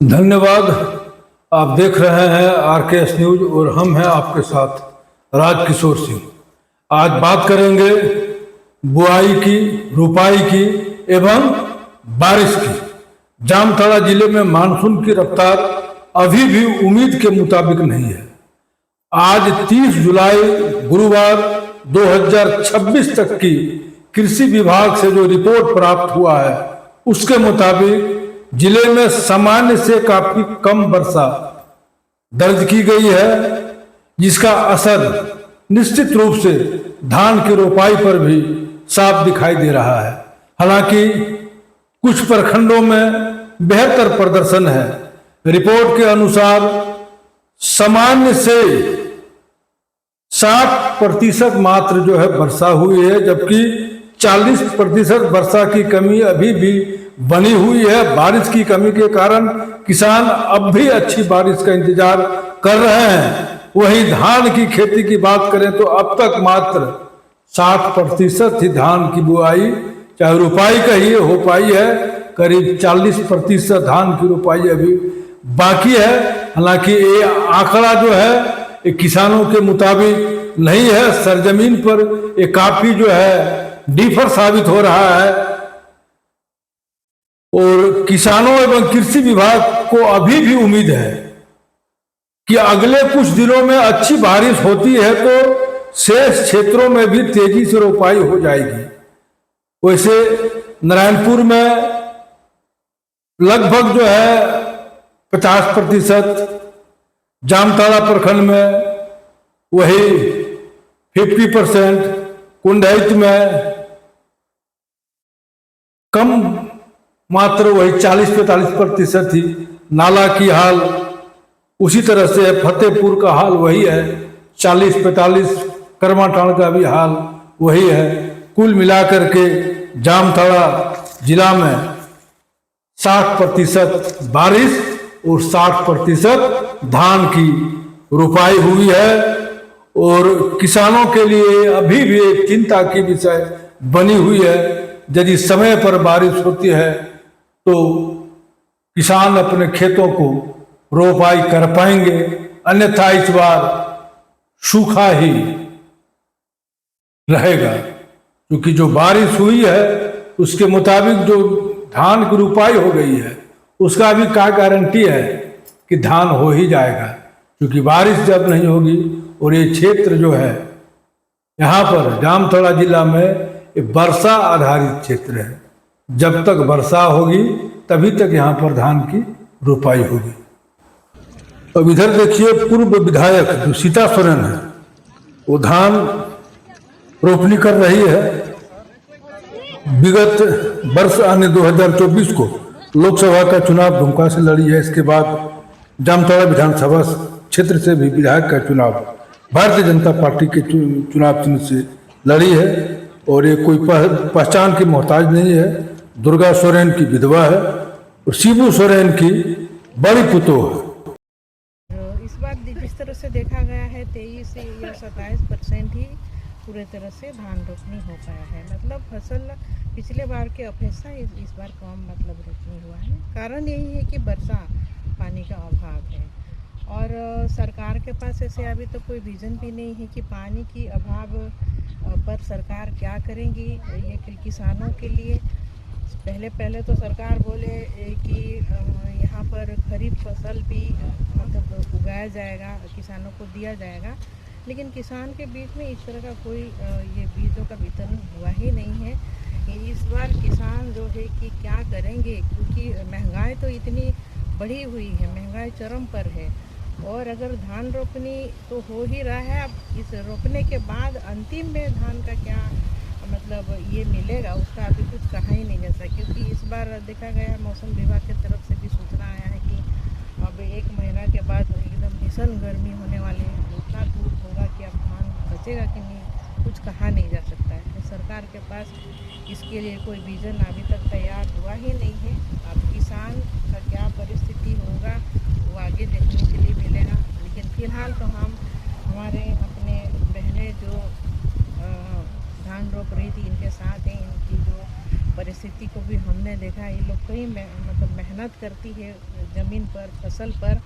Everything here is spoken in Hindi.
धन्यवाद। आप देख रहे हैं आरकेएस न्यूज और हम हैं आपके साथ राजकिशोर सिंह। आज बात करेंगे बुआई की, रुपाई की एवं बारिश की। जामताड़ा जिले में मानसून की रफ्तार अभी भी उम्मीद के मुताबिक नहीं है। आज 30 जुलाई गुरुवार 2026 तक की कृषि विभाग से जो रिपोर्ट प्राप्त हुआ है उसके मुताबिक जिले में सामान्य से काफी कम वर्षा दर्ज की गई है, जिसका असर निश्चित रूप से धान की रोपाई पर भी साफ दिखाई दे रहा है। हालांकि कुछ प्रखंडों में बेहतर प्रदर्शन है। रिपोर्ट के अनुसार सामान्य से 60% मात्र जो है वर्षा हुई है, जबकि 40% वर्षा की कमी अभी भी बनी हुई है। बारिश की कमी के कारण किसान अब भी अच्छी बारिश का इंतजार कर रहे हैं। वहीं धान की खेती की बात करें तो अब तक मात्र 60% ही धान की बुआई चाहे रुपाई कहिए हो पाई है। करीब 40% धान की रुपाई अभी बाकी है। हालांकि ये आंकड़ा जो है ये किसानों के मुताबिक नहीं है। सरजमीन पर ये काफी जो है डिफर साबित हो रहा है और किसानों एवं कृषि विभाग को अभी भी उम्मीद है कि अगले कुछ दिनों में अच्छी बारिश होती है तो शेष क्षेत्रों में भी तेजी से रोपाई हो जाएगी। वैसे नारायणपुर में लगभग जो है 50%, जामताड़ा प्रखंड में वही 50%, कुंडहित में कम मात्र वही 40-45% ही। नाला की हाल उसी तरह से, फतेहपुर का हाल वही है 40-45, करमाटांड़ का भी हाल वही है। कुल मिलाकर के जामताड़ा जिला में 60% बारिश और 60% धान की रुपाई हुई है और किसानों के लिए अभी भी एक चिंता की विषय बनी हुई है। यदि समय पर बारिश होती है तो किसान अपने खेतों को रोपाई कर पाएंगे, अन्यथा इस बार सूखा ही रहेगा। क्योंकि जो बारिश हुई है उसके मुताबिक जो धान की रुपाई हो गई है उसका भी क्या गारंटी है कि धान हो ही जाएगा। क्योंकि बारिश जब नहीं होगी, और ये क्षेत्र जो है यहाँ पर जामताड़ा जिला में ये वर्षा आधारित क्षेत्र है। जब तक वर्षा होगी तभी तक यहाँ पर धान की रुपाई होगी। अब इधर देखिए पूर्व विधायक जो सीता सोरेन है वो धान रोपनी कर रही है। विगत वर्ष आने 2024 को लोकसभा का चुनाव दुमका से लड़ी है। इसके बाद जामताड़ा विधानसभा क्षेत्र से भी विधायक का चुनाव भारतीय जनता पार्टी के चुनाव चिन्ह से लड़ी है और ये कोई पहचान की मोहताज नहीं है। दुर्गा सोरेन की विधवा है और शिबू सोरेन की बड़ी पुतोह है। इस बार जिस तरह से देखा गया है 23 या 27% ही पूरे तरह से धान रोपनी हो पाया है। मतलब फसल पिछले बार के अपेक्षा इस बार कम मतलब रोपनी हुआ है। कारण यही है कि वर्षा पानी का अभाव है और सरकार के पास ऐसे अभी तो कोई विजन भी नहीं है कि पानी की अभाव पर सरकार क्या करेंगी ये किसानों के लिए। पहले तो सरकार बोले कि यहाँ पर खरीफ फसल भी मतलब उगाया जाएगा, किसानों को दिया जाएगा, लेकिन किसान के बीच में इस तरह का कोई ये बीजों का वितरण हुआ ही नहीं है। इस बार किसान जो है कि क्या करेंगे, क्योंकि महंगाई तो इतनी बढ़ी हुई है, महंगाई चरम पर है। और अगर धान रोपनी तो हो ही रहा है, अब इस रोपने के बाद अंतिम में धान का क्या मतलब ये मिलेगा उसका अभी कुछ कहा ही नहीं जा सकता। क्योंकि इस बार देखा गया मौसम विभाग की तरफ से भी सूचना आया है कि अब 1 महीना के बाद एकदम भीषण गर्मी होने वाली है। इतना धूप होगा कि अब धान बचेगा कि नहीं कुछ कहा नहीं जा सकता है। तो सरकार के पास इसके लिए कोई विजन अभी तक तैयार हुआ ही नहीं है। अब किसान का क्या परिस्थिति होगा वो आगे देखने के लिए मिलेगा। लेकिन फिलहाल तो हम हमारे अपने बहनें जो धान रोप रही थी इनके साथ हैं, इनकी जो परिस्थिति को भी हमने देखा ये लोग कई मतलब मेहनत करती है ज़मीन पर फसल पर,